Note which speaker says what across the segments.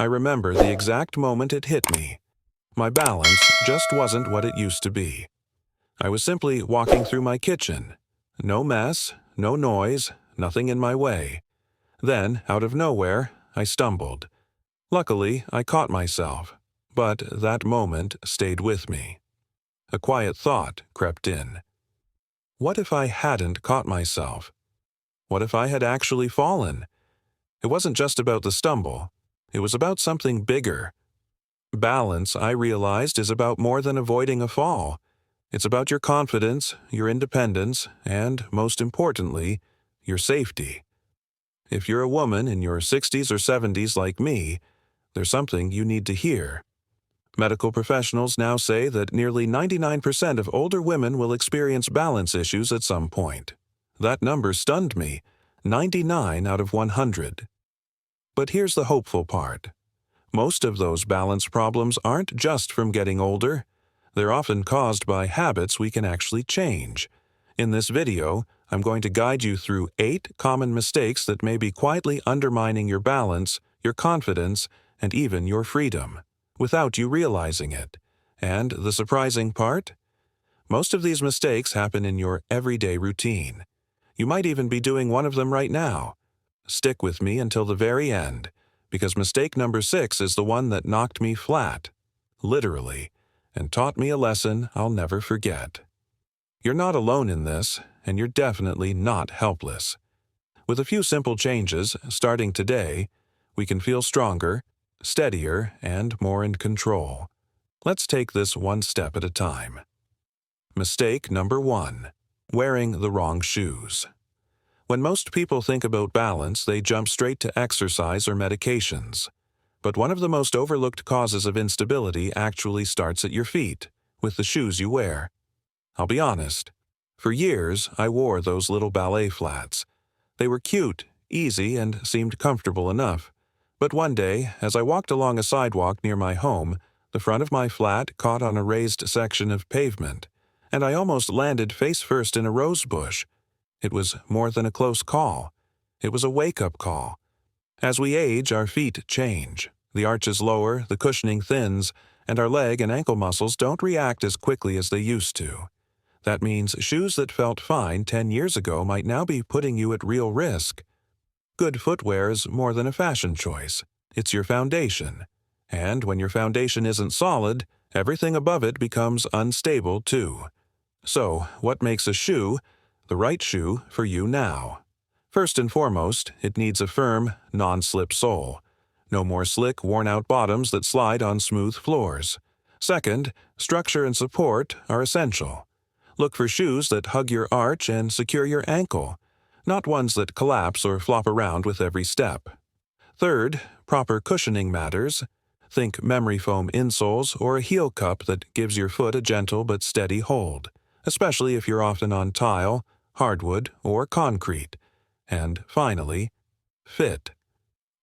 Speaker 1: I remember the exact moment it hit me. My balance just wasn't what it used to be. I was simply walking through my kitchen. No mess, no noise, nothing in my way. Then, out of nowhere, I stumbled. Luckily, I caught myself, but that moment stayed with me. A quiet thought crept in. What if I hadn't caught myself? What if I had actually fallen? It wasn't just about the stumble. It was about something bigger. Balance, I realized, is about more than avoiding a fall. It's about your confidence, your independence, and, most importantly, your safety. If you're a woman in your 60s or 70s like me, there's something you need to hear. Medical professionals now say that nearly 99% of older women will experience balance issues at some point. That number stunned me, 99 out of 100. But here's the hopeful part. Most of those balance problems aren't just from getting older. They're often caused by habits we can actually change. In this video, I'm going to guide you through 8 common mistakes that may be quietly undermining your balance, your confidence, and even your freedom, without you realizing it. And the surprising part? Most of these mistakes happen in your everyday routine. You might even be doing one of them right now. Stick with me until the very end, because mistake number 6 is the one that knocked me flat, literally, and taught me a lesson I'll never forget. You're not alone in this, and you're definitely not helpless. With a few simple changes, starting today, we can feel stronger, steadier, and more in control. Let's take this one step at a time. Mistake number 1. Wearing the wrong shoes. When most people think about balance, they jump straight to exercise or medications. But one of the most overlooked causes of instability actually starts at your feet, with the shoes you wear. I'll be honest. For years, I wore those little ballet flats. They were cute, easy, and seemed comfortable enough. But one day, as I walked along a sidewalk near my home, the front of my flat caught on a raised section of pavement, and I almost landed face first in a rose bush. It was more than a close call. It was a wake-up call. As we age, our feet change. The arch is lower, the cushioning thins, and our leg and ankle muscles don't react as quickly as they used to. That means shoes that felt fine 10 years ago might now be putting you at real risk. Good footwear is more than a fashion choice. It's your foundation. And when your foundation isn't solid, everything above it becomes unstable too. So, what makes a shoe the right shoe for you now? First and foremost, it needs a firm, non-slip sole. No more slick, worn-out bottoms that slide on smooth floors. Second, structure and support are essential. Look for shoes that hug your arch and secure your ankle, not ones that collapse or flop around with every step. Third, proper cushioning matters. Think memory foam insoles or a heel cup that gives your foot a gentle but steady hold, especially if you're often on tile, hardwood, or concrete. And finally, fit.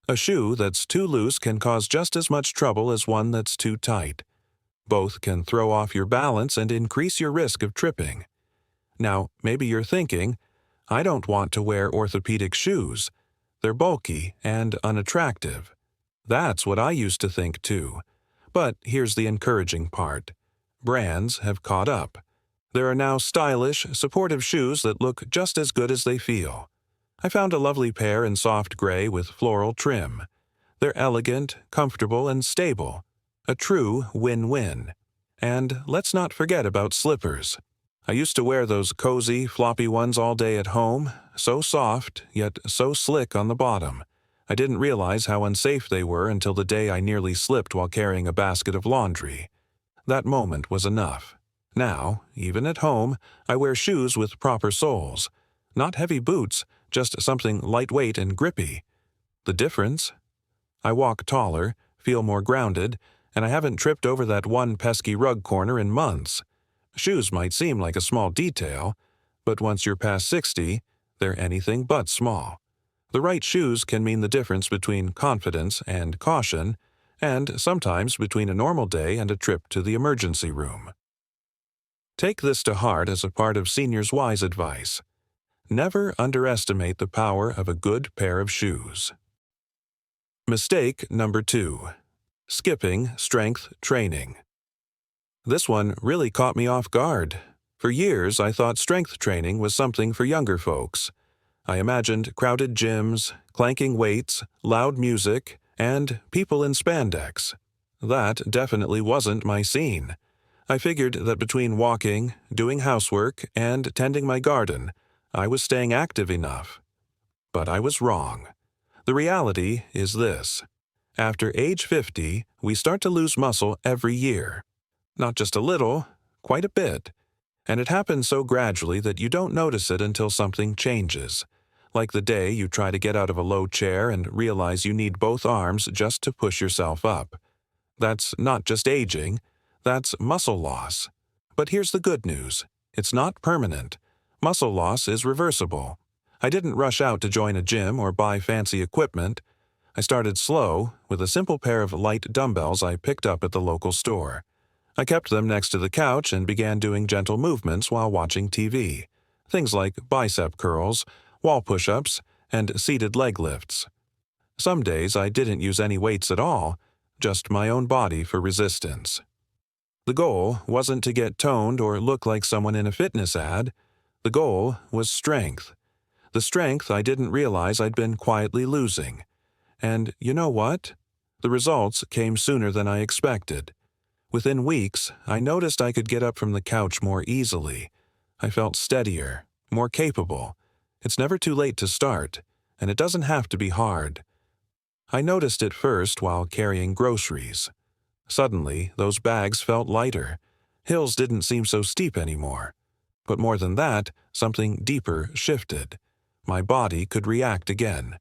Speaker 1: A shoe that's too loose can cause just as much trouble as one that's too tight. Both can throw off your balance and increase your risk of tripping. Now, maybe you're thinking, I don't want to wear orthopedic shoes. They're bulky and unattractive. That's what I used to think too. But here's the encouraging part. Brands have caught up. There are now stylish, supportive shoes that look just as good as they feel. I found a lovely pair in soft gray with floral trim. They're elegant, comfortable, and stable. A true win-win. And let's not forget about slippers. I used to wear those cozy, floppy ones all day at home, so soft, yet so slick on the bottom. I didn't realize how unsafe they were until the day I nearly slipped while carrying a basket of laundry. That moment was enough. Now, even at home, I wear shoes with proper soles. Not heavy boots, just something lightweight and grippy. The difference? I walk taller, feel more grounded, and I haven't tripped over that one pesky rug corner in months. Shoes might seem like a small detail, but once you're past 60, they're anything but small. The right shoes can mean the difference between confidence and caution, and sometimes between a normal day and a trip to the emergency room. Take this to heart as a part of Seniors Wise advice. Never underestimate the power of a good pair of shoes. Mistake number 2. Skipping strength training. This one really caught me off guard. For years, I thought strength training was something for younger folks. I imagined crowded gyms, clanking weights, loud music, and people in spandex. That definitely wasn't my scene. I figured that between walking, doing housework, and tending my garden, I was staying active enough. But I was wrong. The reality is this. After age 50, we start to lose muscle every year. Not just a little, quite a bit. And it happens so gradually that you don't notice it until something changes. Like the day you try to get out of a low chair and realize you need both arms just to push yourself up. That's not just aging, that's muscle loss. But here's the good news. It's not permanent. Muscle loss is reversible. I didn't rush out to join a gym or buy fancy equipment. I started slow with a simple pair of light dumbbells I picked up at the local store. I kept them next to the couch and began doing gentle movements while watching TV. Things like bicep curls, wall push-ups, and seated leg lifts. Some days I didn't use any weights at all, just my own body for resistance. The goal wasn't to get toned or look like someone in a fitness ad. The goal was strength. The strength I didn't realize I'd been quietly losing. And you know what? The results came sooner than I expected. Within weeks, I noticed I could get up from the couch more easily. I felt steadier, more capable. It's never too late to start, and it doesn't have to be hard. I noticed it first while carrying groceries. Suddenly, those bags felt lighter. Hills didn't seem so steep anymore. But more than that, something deeper shifted. My body could react again.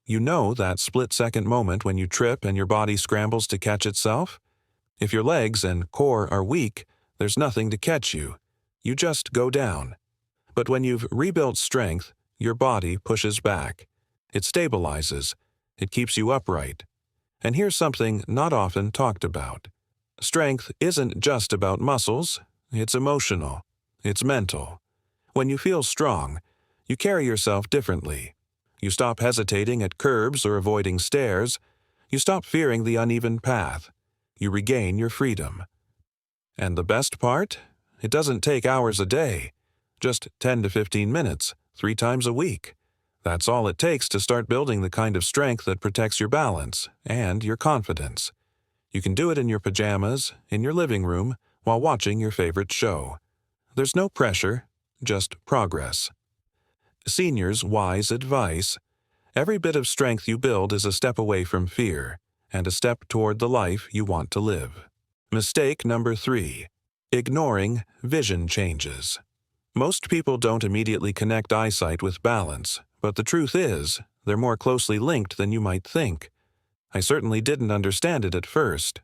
Speaker 1: You know that split-second moment when you trip and your body scrambles to catch itself? If your legs and core are weak, there's nothing to catch you. You just go down. But when you've rebuilt strength, your body pushes back. It stabilizes. It keeps you upright. And here's something not often talked about. Strength isn't just about muscles. It's emotional. It's mental. When you feel strong, you carry yourself differently. You stop hesitating at curbs or avoiding stairs. You stop fearing the uneven path. You regain your freedom. And the best part? It doesn't take hours a day. Just 10 to 15 minutes, 3 times a week. That's all it takes to start building the kind of strength that protects your balance and your confidence. You can do it in your pajamas, in your living room, while watching your favorite show. There's no pressure, just progress. Seniors' wise advice. Every bit of strength you build is a step away from fear, and a step toward the life you want to live. Mistake number 3. Ignoring vision changes. Most people don't immediately connect eyesight with balance, but the truth is, they're more closely linked than you might think. I certainly didn't understand it at first.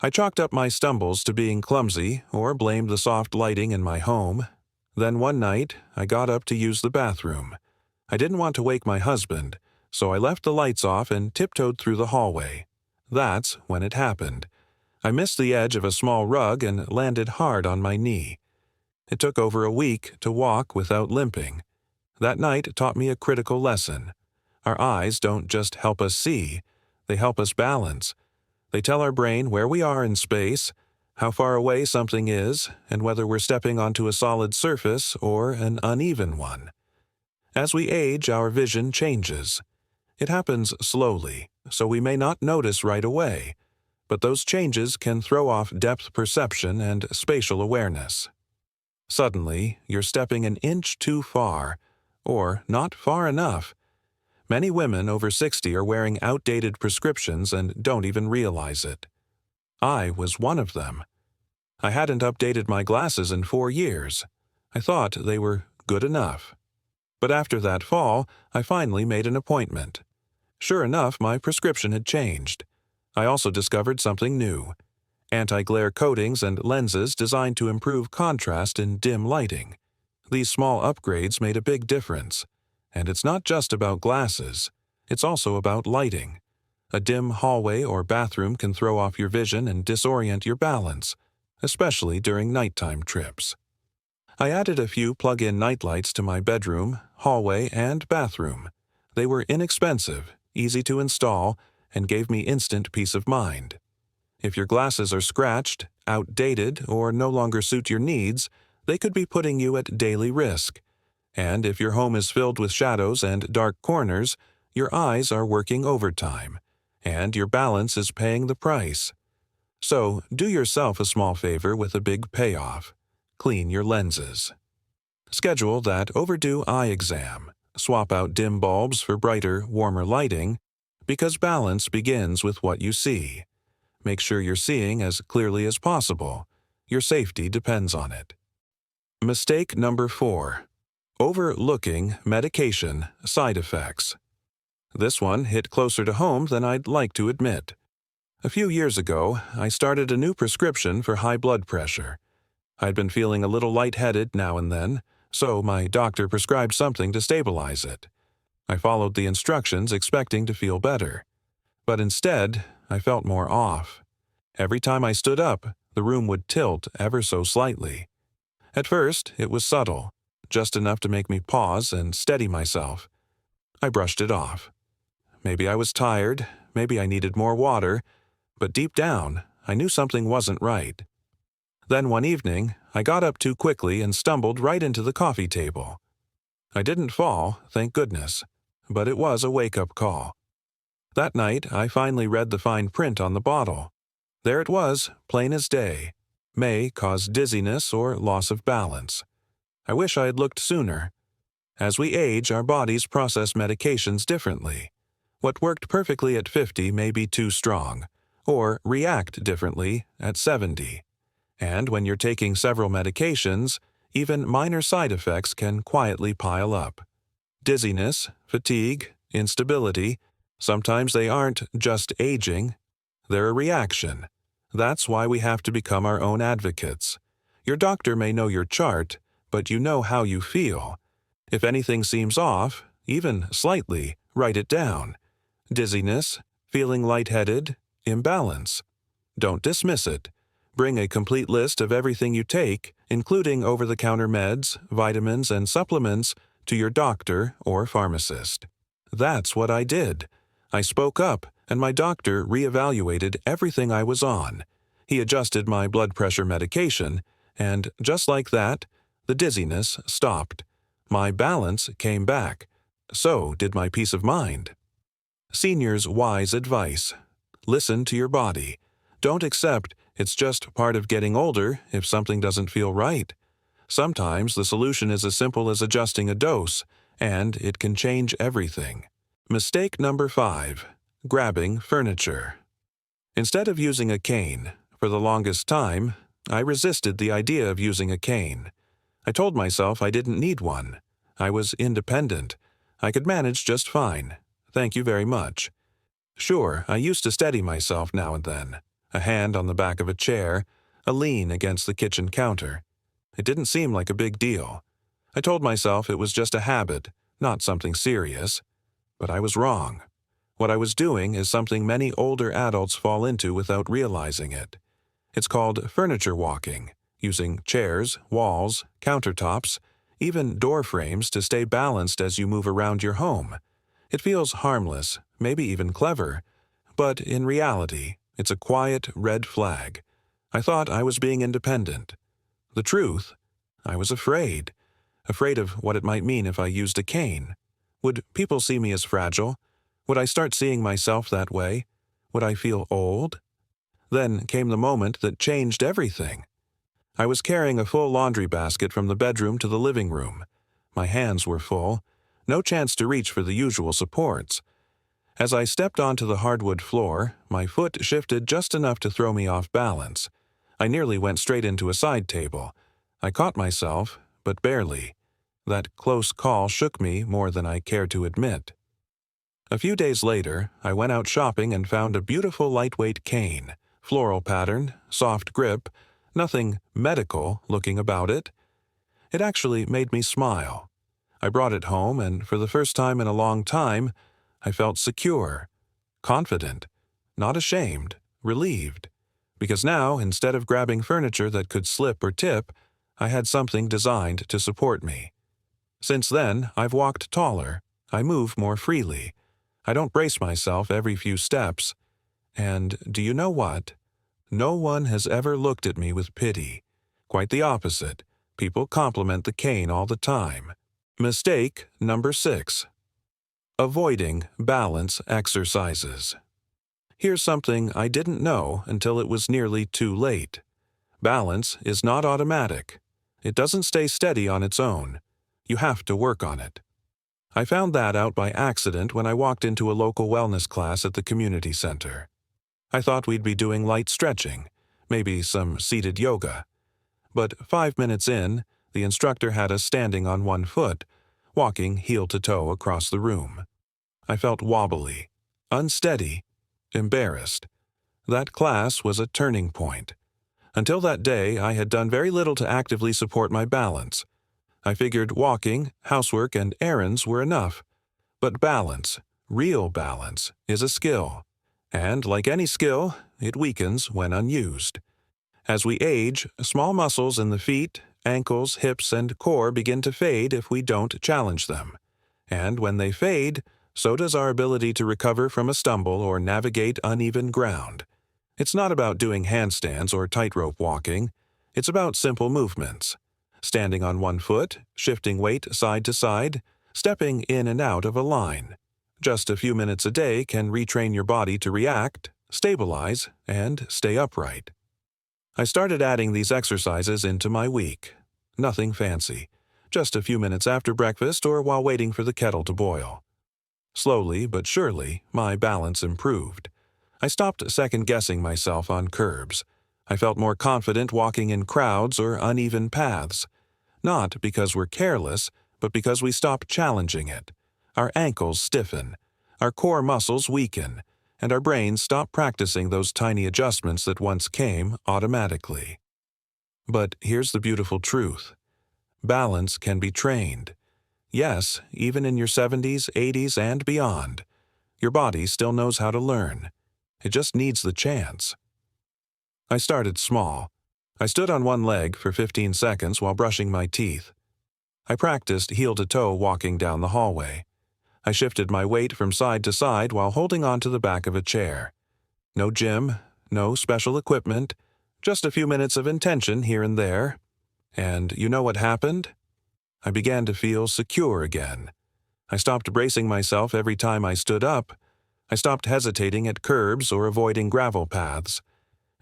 Speaker 1: I chalked up my stumbles to being clumsy or blamed the soft lighting in my home. Then one night, I got up to use the bathroom. I didn't want to wake my husband, so I left the lights off and tiptoed through the hallway. That's when it happened. I missed the edge of a small rug and landed hard on my knee. It took over a week to walk without limping. That night taught me a critical lesson. Our eyes don't just help us see, they help us balance. They tell our brain where we are in space, how far away something is, and whether we're stepping onto a solid surface or an uneven one. As we age, our vision changes. It happens slowly, so we may not notice right away, but those changes can throw off depth perception and spatial awareness. Suddenly, you're stepping an inch too far, or not far enough. Many women over 60 are wearing outdated prescriptions and don't even realize it. I was one of them. I hadn't updated my glasses in 4 years. I thought they were good enough. But after that fall, I finally made an appointment. Sure enough, my prescription had changed. I also discovered something new. Anti-glare coatings and lenses designed to improve contrast in dim lighting. These small upgrades made a big difference. And it's not just about glasses. It's also about lighting. A dim hallway or bathroom can throw off your vision and disorient your balance, especially during nighttime trips. I added a few plug-in nightlights to my bedroom, hallway, and bathroom. They were inexpensive, easy to install, and gave me instant peace of mind. If your glasses are scratched, outdated, or no longer suit your needs, they could be putting you at daily risk. And if your home is filled with shadows and dark corners, your eyes are working overtime, and your balance is paying the price. So, do yourself a small favor with a big payoff. Clean your lenses. Schedule that overdue eye exam. Swap out dim bulbs for brighter, warmer lighting, because balance begins with what you see. Make sure you're seeing as clearly as possible. Your safety depends on it. Mistake number 4. Overlooking medication side effects. This one hit closer to home than I'd like to admit. A few years ago, I started a new prescription for high blood pressure. I'd been feeling a little lightheaded now and then, so my doctor prescribed something to stabilize it. I followed the instructions expecting to feel better. But instead, I felt more off. Every time I stood up, the room would tilt ever so slightly. At first, it was subtle, just enough to make me pause and steady myself. I brushed it off. Maybe I was tired, maybe I needed more water, but deep down, I knew something wasn't right. Then one evening, I got up too quickly and stumbled right into the coffee table. I didn't fall, thank goodness, but it was a wake-up call. That night, I finally read the fine print on the bottle. There it was, plain as day. May cause dizziness or loss of balance. I wish I had looked sooner. As we age, our bodies process medications differently. What worked perfectly at 50 may be too strong, or react differently at 70. And when you're taking several medications, even minor side effects can quietly pile up. Dizziness, fatigue, instability, sometimes they aren't just aging, they're a reaction. That's why we have to become our own advocates. Your doctor may know your chart, but you know how you feel. If anything seems off, even slightly, write it down. Dizziness, feeling lightheaded, imbalance. Don't dismiss it. Bring a complete list of everything you take, including over-the-counter meds, vitamins, and supplements, to your doctor or pharmacist. That's what I did. I spoke up, and my doctor reevaluated everything I was on. He adjusted my blood pressure medication, and just like that, the dizziness stopped. My balance came back. So did my peace of mind. Seniors' wise advice. Listen to your body. Don't accept it's just part of getting older if something doesn't feel right. Sometimes the solution is as simple as adjusting a dose, and it can change everything. Mistake number 5. Grabbing furniture. Instead of using a cane, for the longest time, I resisted the idea of using a cane. I told myself I didn't need one. I was independent. I could manage just fine. Thank you very much. Sure, I used to steady myself now and then. A hand on the back of a chair, a lean against the kitchen counter. It didn't seem like a big deal. I told myself it was just a habit, not something serious. But I was wrong. What I was doing is something many older adults fall into without realizing it. It's called furniture walking, using chairs, walls, countertops, even door frames to stay balanced as you move around your home. It feels harmless, maybe even clever, but in reality, it's a quiet red flag. I thought I was being independent. The truth? I was afraid. Afraid of what it might mean if I used a cane. Would people see me as fragile? Would I start seeing myself that way? Would I feel old? Then came the moment that changed everything. I was carrying a full laundry basket from the bedroom to the living room. My hands were full. No chance to reach for the usual supports. As I stepped onto the hardwood floor, my foot shifted just enough to throw me off balance. I nearly went straight into a side table. I caught myself, but barely. That close call shook me more than I cared to admit. A few days later, I went out shopping and found a beautiful lightweight cane, floral pattern, soft grip, nothing medical looking about it. It actually made me smile. I brought it home, and for the first time in a long time, I felt secure, confident, not ashamed, relieved. Because now, instead of grabbing furniture that could slip or tip, I had something designed to support me. Since then, I've walked taller. I move more freely. I don't brace myself every few steps. And do you know what? No one has ever looked at me with pity. Quite the opposite. People compliment the cane all the time. Mistake number 6. Avoiding balance exercises. Here's something I didn't know until it was nearly too late. Balance is not automatic. It doesn't stay steady on its own. You have to work on it. I found that out by accident when I walked into a local wellness class at the community center. I thought we'd be doing light stretching, maybe some seated yoga. But 5 minutes in, the instructor had us standing on one foot, walking heel to toe across the room. I felt wobbly, unsteady, embarrassed. That class was a turning point. Until that day, I had done very little to actively support my balance. I figured walking, housework, and errands were enough. But balance, real balance, is a skill. And like any skill, it weakens when unused. As we age, small muscles in the feet, ankles, hips, and core begin to fade if we don't challenge them. And when they fade, so does our ability to recover from a stumble or navigate uneven ground. It's not about doing handstands or tightrope walking. It's about simple movements. Standing on one foot, shifting weight side to side, stepping in and out of a line. Just a few minutes a day can retrain your body to react, stabilize, and stay upright. I started adding these exercises into my week. Nothing fancy. Just a few minutes after breakfast or while waiting for the kettle to boil. Slowly but surely, my balance improved. I stopped second-guessing myself on curbs. I felt more confident walking in crowds or uneven paths. Not because we're careless, but because we stop challenging it. Our ankles stiffen, our core muscles weaken, and our brains stop practicing those tiny adjustments that once came automatically. But here's the beautiful truth. Balance can be trained. Yes, even in your 70s, 80s, and beyond. Your body still knows how to learn. It just needs the chance. I started small. I stood on one leg for 15 seconds while brushing my teeth. I practiced heel-to-toe walking down the hallway. I shifted my weight from side to side while holding on to the back of a chair. No gym, no special equipment, just a few minutes of intention here and there. And you know what happened? I began to feel secure again. I stopped bracing myself every time I stood up. I stopped hesitating at curbs or avoiding gravel paths.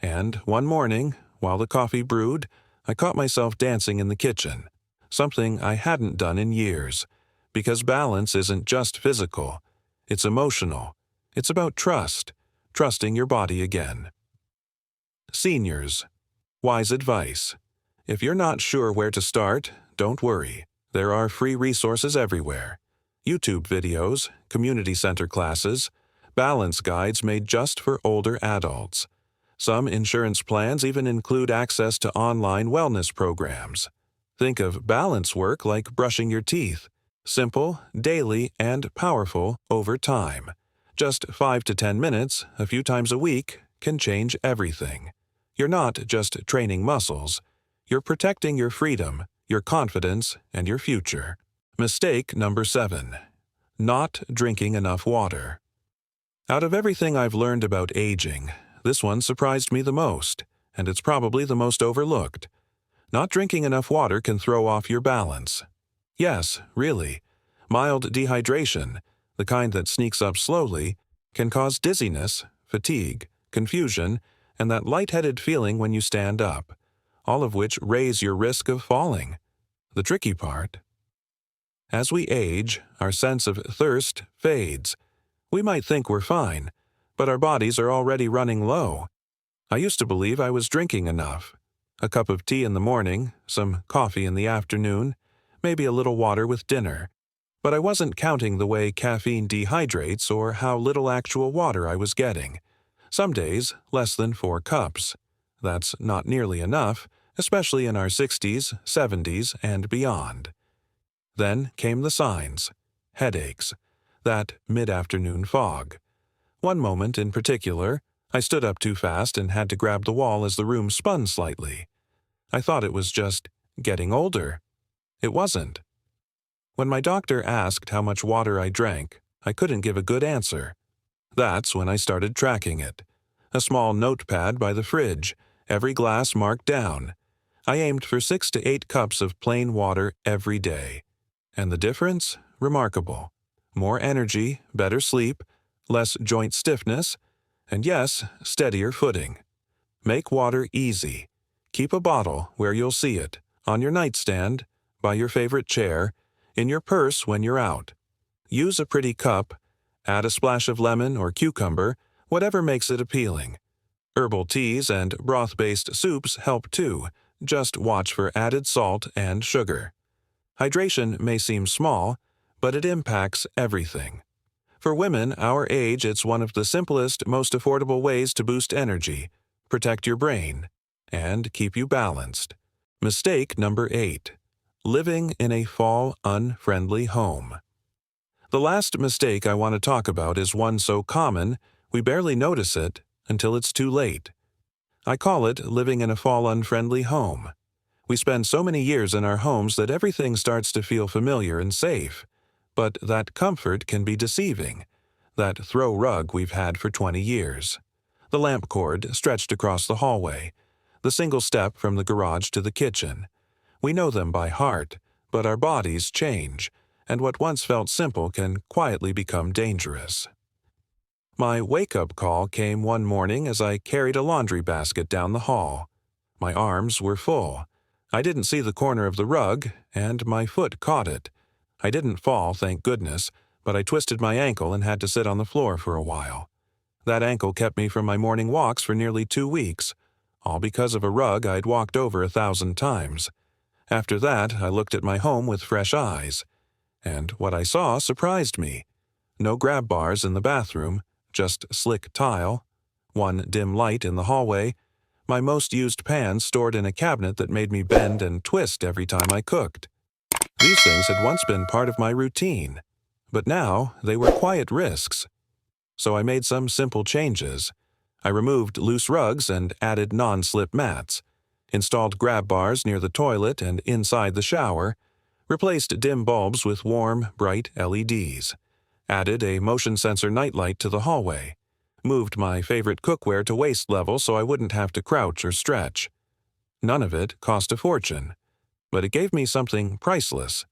Speaker 1: And one morning, while the coffee brewed, I caught myself dancing in the kitchen, something I hadn't done in years. Because balance isn't just physical, it's emotional. It's about trust, trusting your body again. Seniors. Wise advice. If you're not sure where to start, don't worry. There are free resources everywhere. YouTube videos, community center classes, balance guides made just for older adults. Some insurance plans even include access to online wellness programs. Think of balance work like brushing your teeth. Simple, daily, and powerful over time. Just 5 to 10 minutes, a few times a week, can change everything. You're not just training muscles. You're protecting your freedom, your confidence, and your future. Mistake number 7. Not drinking enough water. Out of everything I've learned about aging, this one surprised me the most, and it's probably the most overlooked. Not drinking enough water can throw off your balance. Yes, really. Mild dehydration, the kind that sneaks up slowly, can cause dizziness, fatigue, confusion, and that lightheaded feeling when you stand up, all of which raise your risk of falling. The tricky part. As we age, our sense of thirst fades. We might think we're fine, but our bodies are already running low. I used to believe I was drinking enough. A cup of tea in the morning, some coffee in the afternoon, maybe a little water with dinner. But I wasn't counting the way caffeine dehydrates or how little actual water I was getting. Some days, less than 4 cups. That's not nearly enough, especially in our 60s, 70s, and beyond. Then came the signs. Headaches. That mid-afternoon fog. One moment in particular, I stood up too fast and had to grab the wall as the room spun slightly. I thought it was just getting older. It wasn't. When my doctor asked how much water I drank, I couldn't give a good answer. That's when I started tracking it. A small notepad by the fridge, every glass marked down. I aimed for 6 to 8 cups of plain water every day. And the difference? Remarkable. More energy, better sleep, less joint stiffness, and yes, steadier footing. Make water easy. Keep a bottle where you'll see it, on your nightstand, by your favorite chair, in your purse when you're out. Use a pretty cup, add a splash of lemon or cucumber, whatever makes it appealing. Herbal teas and broth-based soups help too. Just watch for added salt and sugar. Hydration may seem small, but it impacts everything. For women our age, it's one of the simplest, most affordable ways to boost energy, protect your brain, and keep you balanced. Mistake number 8. Living in a fall-unfriendly home. The last mistake I want to talk about is one so common we barely notice it until it's too late. I call it living in a fall-unfriendly home. We spend so many years in our homes that everything starts to feel familiar and safe. But that comfort can be deceiving. That throw rug we've had for 20 years. The lamp cord stretched across the hallway. The single step from the garage to the kitchen. We know them by heart, but our bodies change, and what once felt simple can quietly become dangerous. My wake-up call came one morning as I carried a laundry basket down the hall. My arms were full. I didn't see the corner of the rug, and my foot caught it. I didn't fall, thank goodness, but I twisted my ankle and had to sit on the floor for a while. That ankle kept me from my morning walks for nearly 2 weeks, all because of a rug I'd walked over 1,000 times. After that, I looked at my home with fresh eyes. And what I saw surprised me. No grab bars in the bathroom, just slick tile, one dim light in the hallway, my most used pans stored in a cabinet that made me bend and twist every time I cooked. These things had once been part of my routine, but now they were quiet risks. So I made some simple changes. I removed loose rugs and added non-slip mats, installed grab bars near the toilet and inside the shower, replaced dim bulbs with warm, bright LEDs, added a motion sensor nightlight to the hallway, moved my favorite cookware to waist level so I wouldn't have to crouch or stretch. None of it cost a fortune, but it gave me something priceless: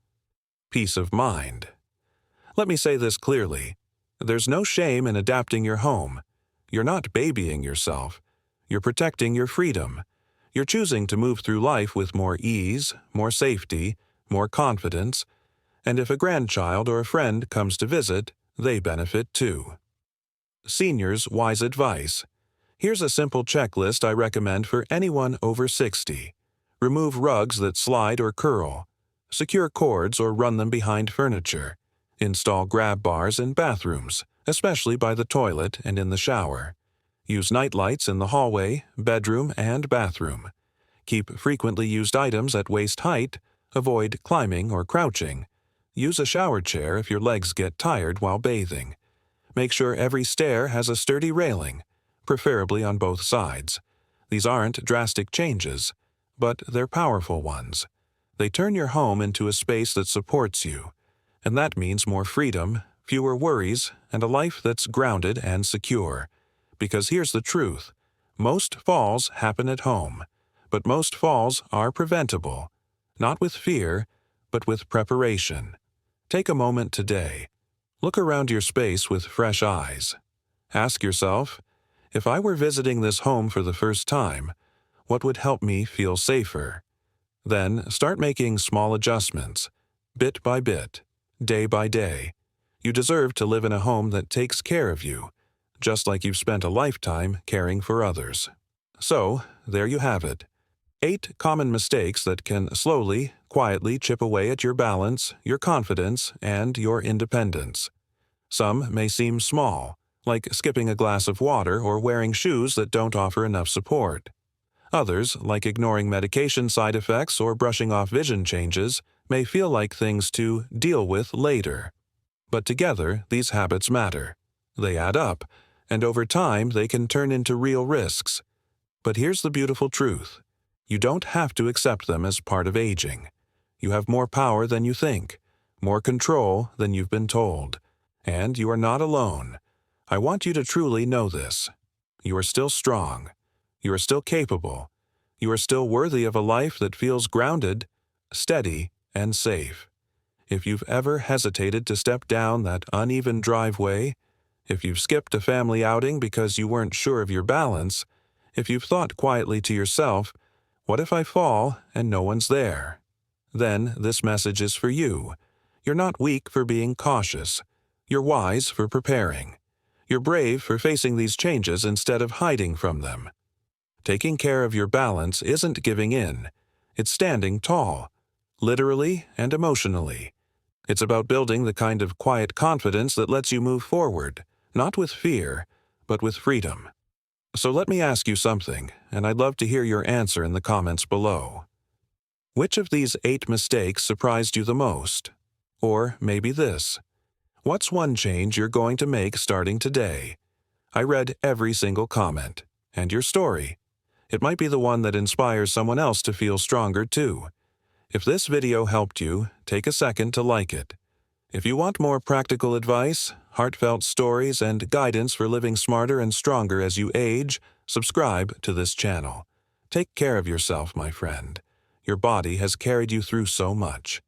Speaker 1: peace of mind. Let me say this clearly. There's no shame in adapting your home. You're not babying yourself. You're protecting your freedom. You're choosing to move through life with more ease, more safety, more confidence, and if a grandchild or a friend comes to visit, they benefit too. Seniors' wise advice. Here's a simple checklist I recommend for anyone over 60. Remove rugs that slide or curl. Secure cords or run them behind furniture. Install grab bars in bathrooms, especially by the toilet and in the shower. Use night lights in the hallway, bedroom, and bathroom. Keep frequently used items at waist height. Avoid climbing or crouching. Use a shower chair if your legs get tired while bathing. Make sure every stair has a sturdy railing, preferably on both sides. These aren't drastic changes, but they're powerful ones. They turn your home into a space that supports you, and that means more freedom, fewer worries, and a life that's grounded and secure. Because here's the truth. Most falls happen at home, but most falls are preventable. Not with fear, but with preparation. Take a moment today. Look around your space with fresh eyes. Ask yourself, if I were visiting this home for the first time, what would help me feel safer? Then start making small adjustments, bit by bit, day by day. You deserve to live in a home that takes care of you, just like you've spent a lifetime caring for others. So, there you have it. 8 common mistakes that can slowly, quietly chip away at your balance, your confidence, and your independence. Some may seem small, like skipping a glass of water or wearing shoes that don't offer enough support. Others, like ignoring medication side effects or brushing off vision changes, may feel like things to deal with later. But together, these habits matter. They add up, and over time they can turn into real risks. But here's the beautiful truth. You don't have to accept them as part of aging. You have more power than you think, more control than you've been told, And you are not alone. I want you to truly know this. You are still strong. You are still capable. You are still worthy of a life that feels grounded, steady, and safe. If you've ever hesitated to step down that uneven driveway, if you've skipped a family outing because you weren't sure of your balance, if you've thought quietly to yourself, "What if I fall and no one's there?" then this message is for you. You're not weak for being cautious. You're wise for preparing. You're brave for facing these changes instead of hiding from them. Taking care of your balance isn't giving in. It's standing tall, literally and emotionally. It's about building the kind of quiet confidence that lets you move forward, not with fear, but with freedom. So let me ask you something, and I'd love to hear your answer in the comments below. Which of these 8 mistakes surprised you the most? Or maybe this: what's one change you're going to make starting today? I read every single comment, and your story. It might be the one that inspires someone else to feel stronger too. If this video helped you, take a second to like it. If you want more practical advice, heartfelt stories, and guidance for living smarter and stronger as you age, subscribe to this channel. Take care of yourself, my friend. Your body has carried you through so much.